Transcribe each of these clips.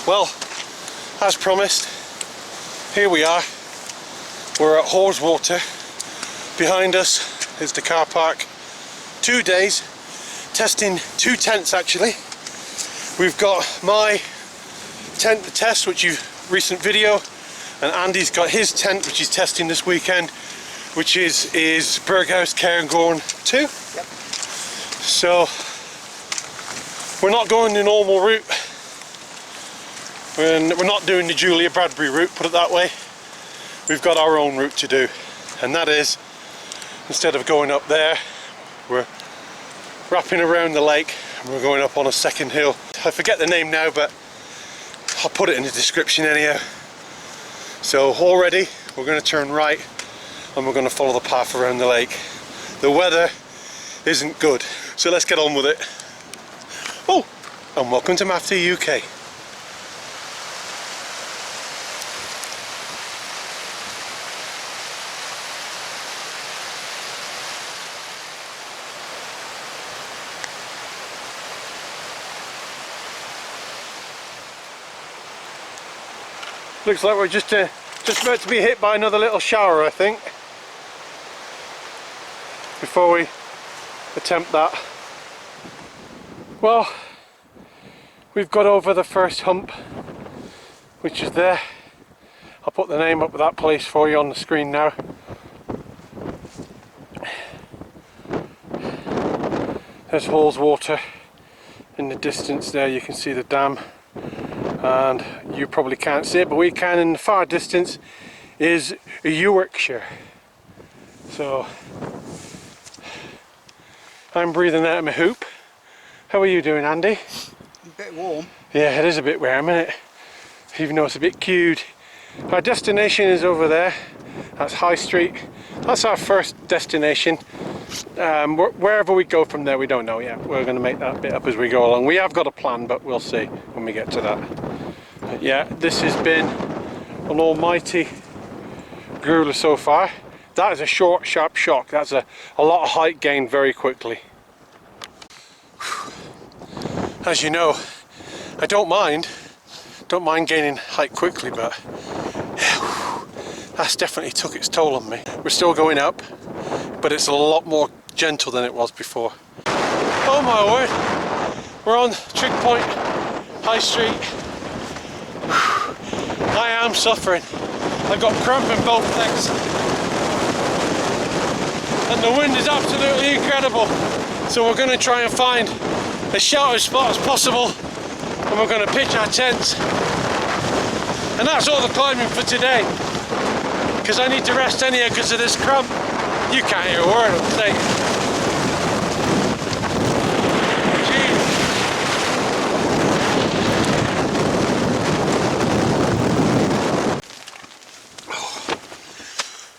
Well, as promised, here we are. We're at Haweswater. Behind us is the car park. 2 days, testing 2 tents actually. We've got my tent to test, which you recent video, and Andy's got his tent, which he's testing this weekend, which is Berghaus Cairngorm 2. Yep. So we're not going the normal route. We're not doing the Julia Bradbury route, put it that way. We've got our own route to do, and that is, instead of going up there, we're wrapping around the lake and we're going up on a second hill. I forget the name now, but I'll put it in the description anyhow. So already we're going to turn right and we're going to follow the path around the lake. The weather isn't good, so let's get on with it. Oh, and welcome to MAFTA UK. Looks like we're just about to be hit by another little shower, I think, before we attempt that. Well, we've got over the first hump, which is there. I'll put the name up of that place for you on the screen now. There's Haweswater in the distance there. You can see the dam, and you probably can't see it, but we can. In the far distance is Yorkshire. So I'm breathing out of my hoop. How are you doing, Andy? A bit warm. Yeah, it is a bit warm, isn't it? Even though it's a bit queued. Our destination is over there. That's High Street. That's our first destination. Wherever we go from there, we don't know yet. We're going to make that bit up as we go along. We have got a plan, but we'll see when we get to that. But yeah, this has been an almighty grueler so far. That is a short, sharp shock. That's a lot of height gained very quickly. As you know, I don't mind gaining height quickly, but that's definitely took its toll on me. We're still going up, but it's a lot more gentle than it was before. Oh my word, we're on Trig Point, High Street. I am suffering. I've got cramp in both legs, and the wind is absolutely incredible. So we're going to try and find as sheltered spot as possible, and we're going to pitch our tents. And that's all the climbing for today, because I need to rest anyhow because of this cramp. You can't hear a word I'm saying. Jeez.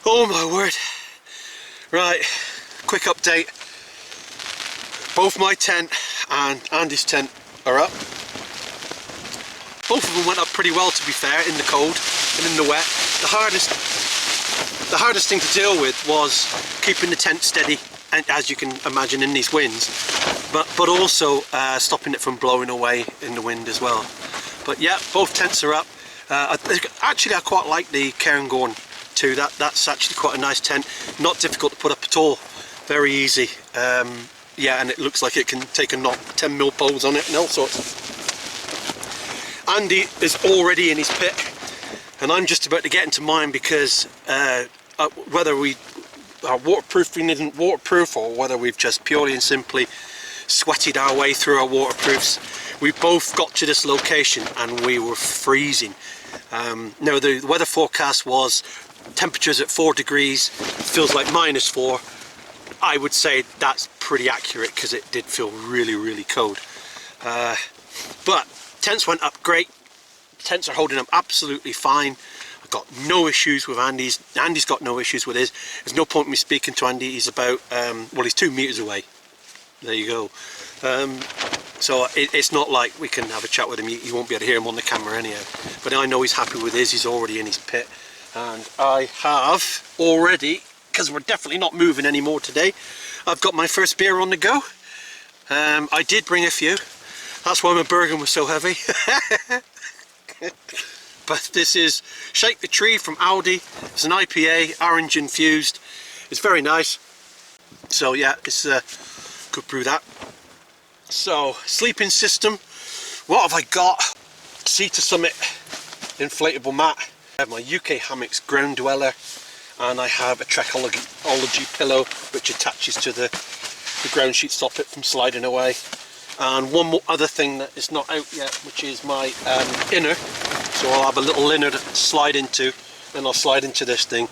Oh my word. Right, quick update. Both my tent and Andy's tent are up. Both of them went up pretty well, to be fair, in the cold and in the wet. The hardest thing to deal with was keeping the tent steady, and as you can imagine in these winds, but also stopping it from blowing away in the wind as well. But yeah, both tents are up. Actually, I quite like the Cairngorm 2. That's actually quite a nice tent. Not difficult to put up at all. Very easy. Yeah, and it looks like it can take a knot. 10mm poles on it and all sorts. Andy is already in his pit, and I'm just about to get into mine because whether our waterproofing isn't waterproof, or whether we've just purely and simply sweated our way through our waterproofs, we both got to this location and we were freezing. Now the weather forecast was temperatures at 4 degrees, feels like -4. I would say that's pretty accurate because it did feel really cold. But tents went up great. Tents are holding up absolutely fine. I've got no issues with Andy's. Andy's got no issues with his. There's no point in me speaking to Andy. He's about, well, he's 2 meters away. There you go. So it's not like we can have a chat with him. You won't be able to hear him on the camera anyhow. But I know he's happy with his. He's already in his pit. And I have already, because we're definitely not moving anymore today, I've got my first beer on the go. I did bring a few. That's why my Bergen was so heavy. But this is Shake the Tree from Aldi. It's an IPA, orange infused. It's very nice. So yeah, it's could brew that. So sleeping system. What have I got? Sea to Summit inflatable mat. I have my UK Hammocks ground dweller, and I have a Trekology pillow which attaches to the ground sheet, stop it from sliding away. And one more other thing that is not out yet, which is my inner. So I'll have a little inner to slide into, then I'll slide into this thing,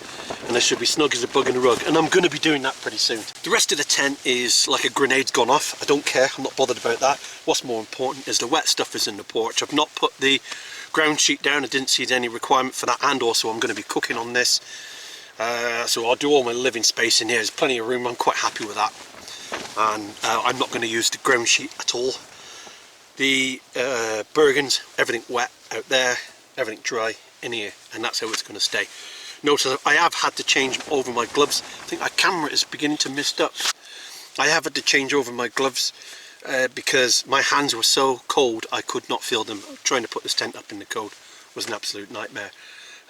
and this should be snug as a bug in a rug. And I'm going to be doing that pretty soon. The rest of the tent is like a grenade's gone off. I don't care, I'm not bothered about that. What's more important is the wet stuff is in the porch. I've not put the ground sheet down, I didn't see any requirement for that, and also I'm going to be cooking on this. So I'll do all my living space in here. There's plenty of room, I'm quite happy with that. And I'm not going to use the ground sheet at all. The Bergens, everything wet out there, everything dry in here, and that's how it's going to stay. Notice I have had to change over my gloves. I think my camera is beginning to mist up. I have had to change over my gloves because my hands were so cold I could not feel them. Trying to put this tent up in the cold was an absolute nightmare.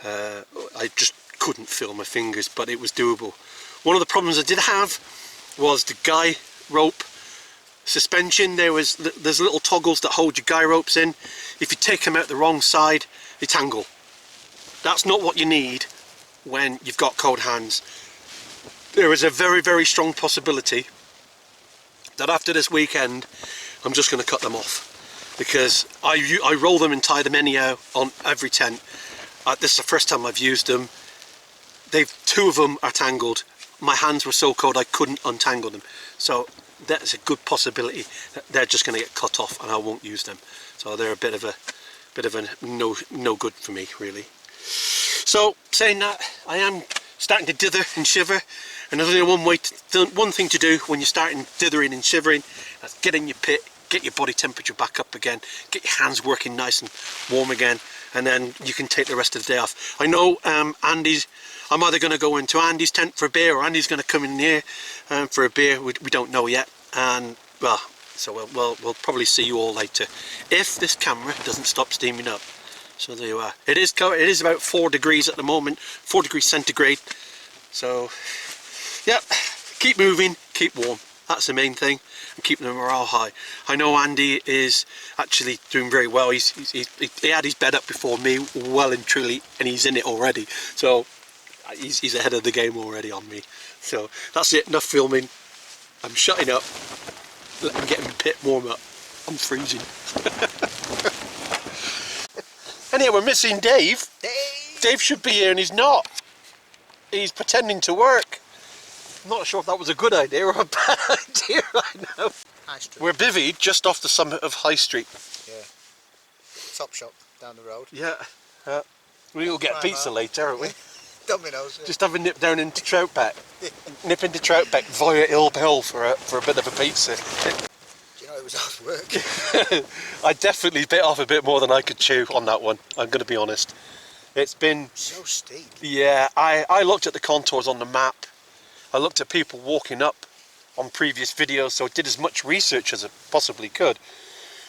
I just couldn't feel my fingers, but it was doable. One of the problems I did have was the guy rope suspension. There's little toggles that hold your guy ropes in. If you take them out the wrong side, they tangle. That's not what you need when you've got cold hands. There is a very, very strong possibility that after this weekend I'm just going to cut them off, because I roll them and tie them anyhow on every tent. This is the first time I've used them. Two of them are tangled. My hands were so cold I couldn't untangle them, so that's a good possibility that they're just going to get cut off and I won't use them. So they're a bit of a no good for me, really. So saying that, I am starting to dither and shiver, and there's only one thing to do when you're starting dithering and shivering. That's get in your pit, get your body temperature back up again, get your hands working nice and warm again, and then you can take the rest of the day off. I know I'm either going to go into Andy's tent for a beer, or Andy's going to come in here for a beer. We don't know yet, and well, so we'll probably see you all later if this camera doesn't stop steaming up. So there you are. It is about 4 degrees at the moment, 4 degrees centigrade. So yeah, keep moving, keep warm. That's the main thing, and keeping the morale high. I know Andy is actually doing very well. He had his bed up before me, well and truly, and he's in it already. So he's ahead of the game already on me. So that's it, enough filming. I'm shutting up. Let me get in the pit, warm up. I'm freezing. Anyway, we're missing Dave. Dave should be here and he's not. He's pretending to work. I'm not sure if that was a good idea or a bad idea right now. High Street. We're bivvied just off the summit of High Street. Yeah. Top shop down the road. Yeah. We'll get pizza later, aren't we? Domino's. Yeah. Just have a nip down into Troutbeck. Nip into Troutbeck via Hill Hill for a bit of a pizza. Do you know it was hard work? I definitely bit off a bit more than I could chew on that one. I'm going to be honest. It's been so steep. Yeah, I looked at the contours on the map. I looked at people walking up on previous videos, so I did as much research as I possibly could.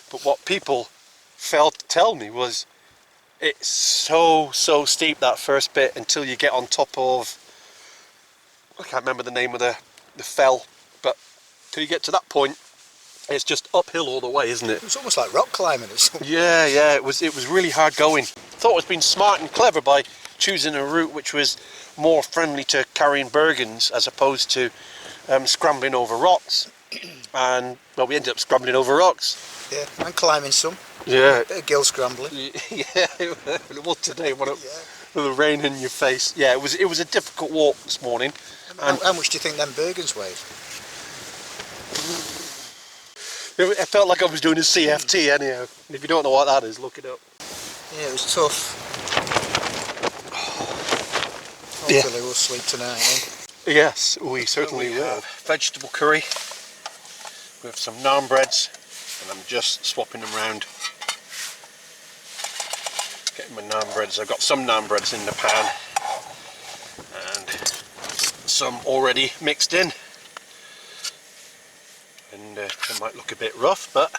But what people failed to tell me was it's so steep, that first bit, until you get on top of, I can't remember the name of the fell, but till you get to that point it's just uphill all the way, isn't it? It's almost like rock climbing or something. Yeah, it was really hard going. Thought it was being smart and clever by choosing a route which was more friendly to carrying Bergens as opposed to scrambling over rocks. And well, we ended up scrambling over rocks. Yeah, and climbing some. Yeah. Bit of gill scrambling. Yeah, it was today, wasn't it? Yeah. With the rain in your face. Yeah, it was a difficult walk this morning. And how much do you think them Bergens weighed? It felt like I was doing a CFT anyhow. If you don't know what that is, look it up. Yeah, it was tough. Hopefully we'll sleep tonight, eh? Yes, we certainly will. Vegetable curry with some naan breads, and I'm just swapping them around. Getting my naan breads. I've got some naan breads in the pan and some already mixed in. and it might look a bit rough, but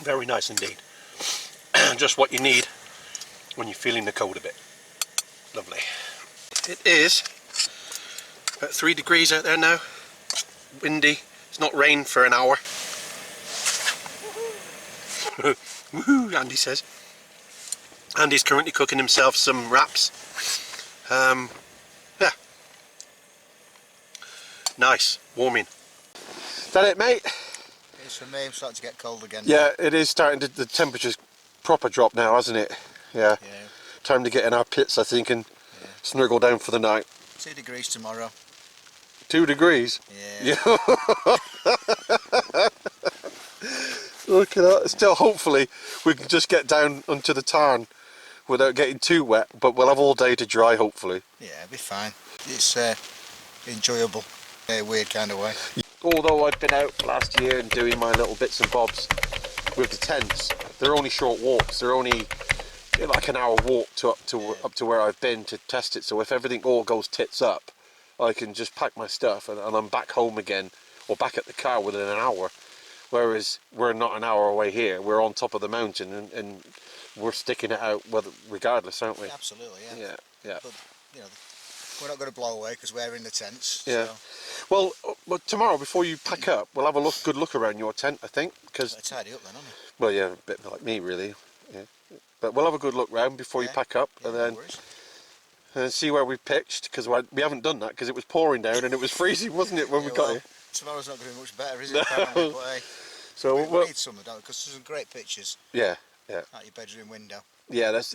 very nice indeed. Just what you need when you're feeling the cold a bit. Lovely. It is about 3 degrees out there now. Windy. It's not rained for an hour. Woohoo, Andy says. Andy's currently cooking himself some wraps. Yeah. Nice, warming. Is that it, mate? It is for me. I'm starting to get cold again. Yeah, it is starting to, the temperature's proper drop now, hasn't it? Yeah. Time to get in our pits, I think, and snuggle down for the night. 2 degrees tomorrow. 2 degrees? Yeah. Look at that. Still, hopefully, we can just get down onto the tarn without getting too wet, but we'll have all day to dry, hopefully. Yeah, it'll be fine. It's enjoyable in a weird kind of way. Although I've been out last year and doing my little bits and bobs with the tents, they're only short walks. They're only like an hour walk up to where I've been to test it. So if everything all goes tits up, I can just pack my stuff and I'm back home again, or back at the car within an hour. Whereas we're not an hour away here. We're on top of the mountain and we're sticking it out regardless, aren't we? Absolutely, yeah. Yeah. But you know, we're not going to blow away because we're in the tents. Yeah. So. Well, tomorrow before you pack up, we'll have a good look around your tent, I think, because tidy up then, aren't we? well, yeah, a bit like me really. Yeah. But we'll have a good look round before you pack up, and then see where we've pitched, because we haven't done that because it was pouring down and it was freezing, wasn't it, when we got here? Tomorrow's not going to be much better, is it? Apparently, but, hey, so we need some of that because there's some great pictures. Yeah. Out your bedroom window. Yeah, that's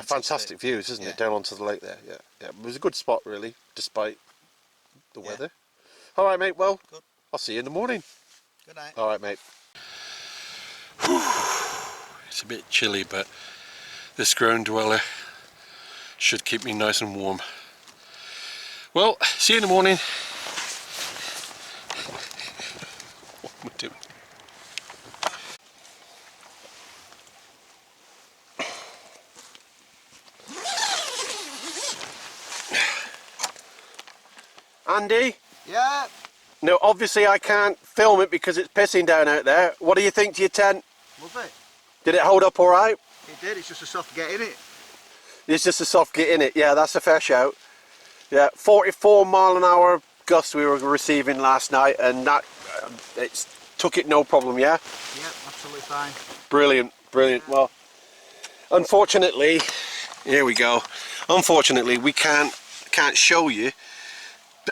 fantastic views, isn't it? Down onto the lake there. Yeah. It was a good spot really, despite the weather. All right, mate. Well, good. I'll see you in the morning. Good night. All right, mate. It's a bit chilly, but this ground dweller should keep me nice and warm. Well, see you in the morning. What am I doing? Andy? Yeah? No, obviously I can't film it because it's pissing down out there. What do you think to your tent? Love it. Did it hold up alright? It did, it's just a soft get in it. It's just a soft get in it. Yeah, that's a fair shout. Yeah, 44 mile an hour gusts we were receiving last night, and that it took it no problem, yeah? Yeah, absolutely fine. Brilliant. Well, unfortunately, here we go. Unfortunately, we can't show you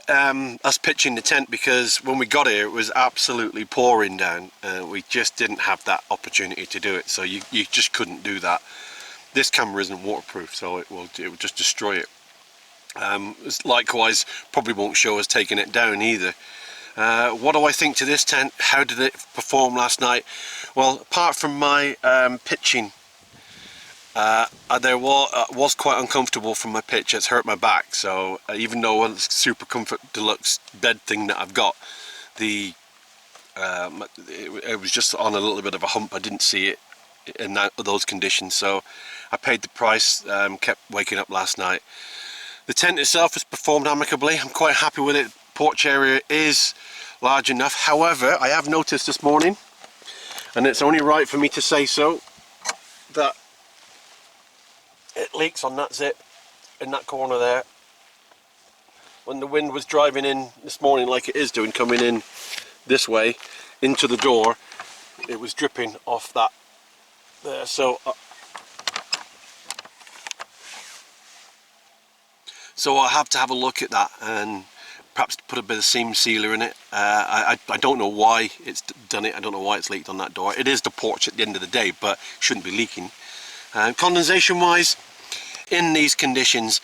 us pitching the tent because when we got here it was absolutely pouring down. We just didn't have that opportunity to do it, so you just couldn't do that. This camera isn't waterproof, so it will just destroy it. Likewise, probably won't show us taking it down either. What do I think to this tent? How did it perform last night? Well, apart from my pitching, there was quite uncomfortable from my pitch. It's hurt my back, so even though it's Super Comfort Deluxe bed thing that I've got, it was just on a little bit of a hump. I didn't see it in those conditions, so I paid the price. Kept waking up last night. The tent itself has performed amicably. I'm quite happy with it. Porch area is large enough. However, I have noticed this morning, and it's only right for me to say so, that it leaks on that zip in that corner there. When the wind was driving in this morning, like it is doing, coming in this way into the door, it was dripping off that there. So I'll have to have a look at that and perhaps put a bit of seam sealer in it. I don't know why it's done it. I don't know why it's leaked on that door. It is the porch at the end of the day, but shouldn't be leaking. Condensation wise, in these conditions,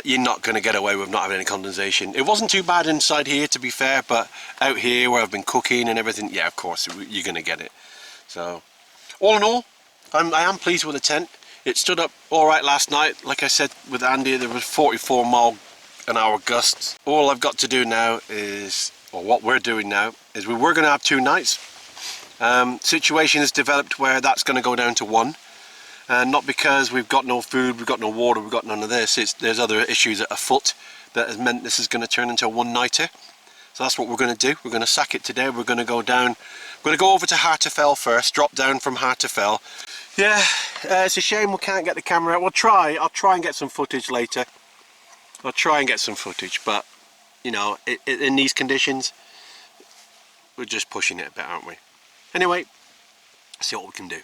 you're not going to get away with not having any condensation. It wasn't too bad inside here, to be fair, but out here where I've been cooking and everything, yeah, of course you're going to get it. So all in all, I am pleased with the tent. It stood up all right last night. Like I said with Andy, there was 44 mile an hour gusts. All I've got to do now is, or what we're doing now, is we were going to have 2 nights. Situation has developed where that's going to go down to 1. Not because we've got no food, we've got no water, we've got none of this. There's other issues afoot, that has meant this is going to turn into a one-nighter. So that's what we're going to do. We're going to sack it today. We're going to go down. We're going to go over to Hartefell first, drop down from Hartefell. Yeah, it's a shame we can't get the camera out. I'll try and get some footage later. I'll try and get some footage, but you know, in these conditions, we're just pushing it a bit, aren't we? Anyway, see what we can do.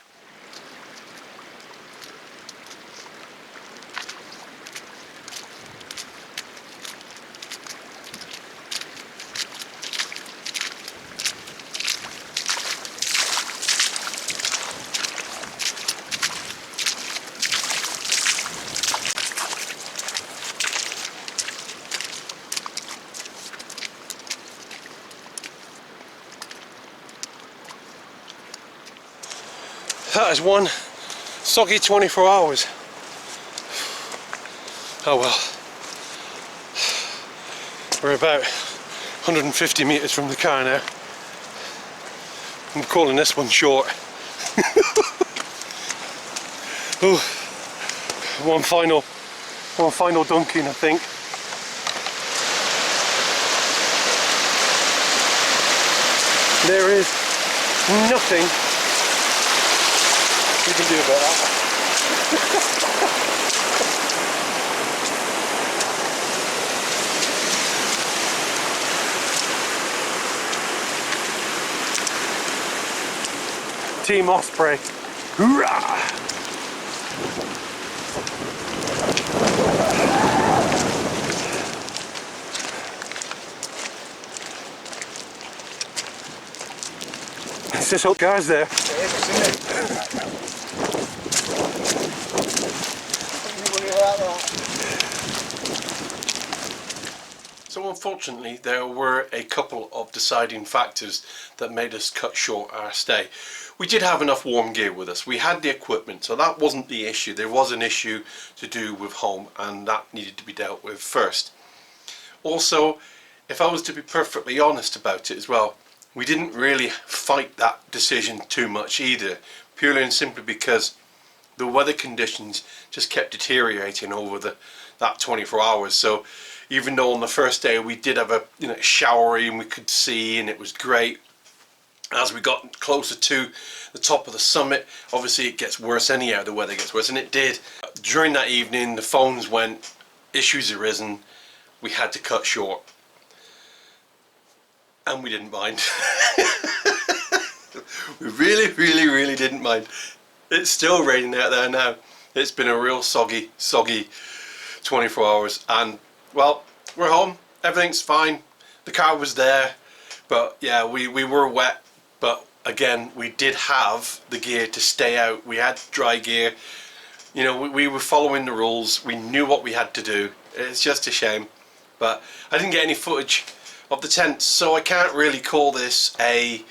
That is one soggy 24 hours. Oh well. We're about 150 metres from the car now. I'm calling this one short. Oh, one final dunking, I think. There is nothing you can do about that. Team Osprey. Hoorah! It's just old guys there. So unfortunately there were a couple of deciding factors that made us cut short our stay. We did have enough warm gear with us, we had the equipment, so that wasn't the issue. There was an issue to do with home, and that needed to be dealt with first. Also, if I was to be perfectly honest about it as well, we didn't really fight that decision too much either, purely and simply because the weather conditions just kept deteriorating over that 24 hours. So even though on the first day we did have a showery and we could see and it was great, as we got closer to the top of the summit, obviously it gets worse anyhow, the weather gets worse, and it did. During that evening the phones went, issues arisen, we had to cut short. And we didn't mind. We really didn't mind. It's still raining out there now. It's been a real soggy 24 hours, and well, we're home, everything's fine. The car was there, but yeah, we were wet, but again, we did have the gear to stay out. We had dry gear. You know, we were following the rules. We knew what we had to do. It's just a shame, but I didn't get any footage of the tents, so I can't really call this a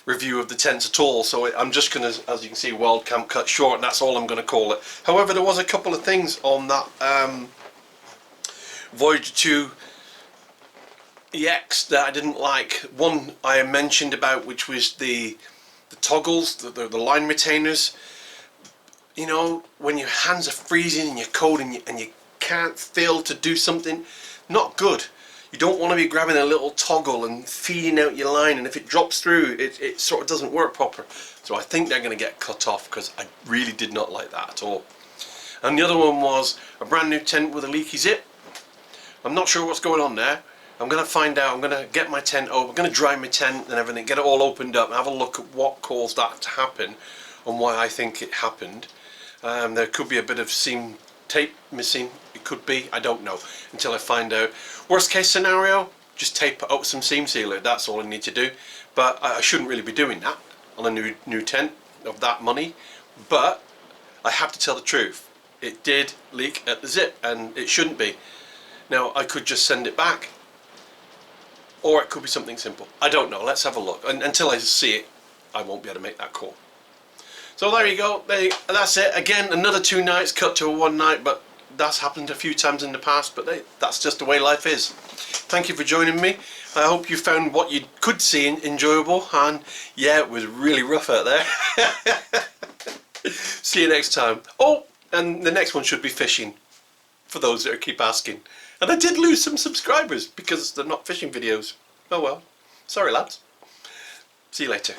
review of the tents at all. So I'm just gonna, as you can see, World Camp cut short, and that's all I'm gonna call it. However, there was a couple of things on that Voyager 2 EX that I didn't like. One I mentioned about, which was the toggles, the line retainers. You know, when your hands are freezing and you're cold and you can't feel to do something, not good. You don't want to be grabbing a little toggle and feeding out your line, and if it drops through, it sort of doesn't work proper. So I think they're going to get cut off, because I really did not like that at all. And the other one was a brand new tent with a leaky zip. I'm not sure what's going on there. I'm going to find out. I'm going to get my tent over, I'm going to dry my tent and everything, get it all opened up and have a look at what caused that to happen and why I think it happened. There could be a bit of seam tape missing, it could be, I don't know until I find out. Worst case scenario, just tape out some seam sealer, that's all I need to do. But I shouldn't really be doing that on a new tent of that money. But I have to tell the truth, it did leak at the zip and it shouldn't be. Now I could just send it back, or it could be something simple. I don't know, let's have a look. And until I see it, I won't be able to make that call. So there you go, that's it. Again, another 2 nights cut to a 1 night, but that's happened a few times in the past, but that's just the way life is. Thank you for joining me. I hope you found what you could see enjoyable, and yeah, it was really rough out there. See you next time. Oh, and the next one should be fishing, for those that keep asking. And I did lose some subscribers because they're not fishing videos. Oh well. Sorry lads. See you later.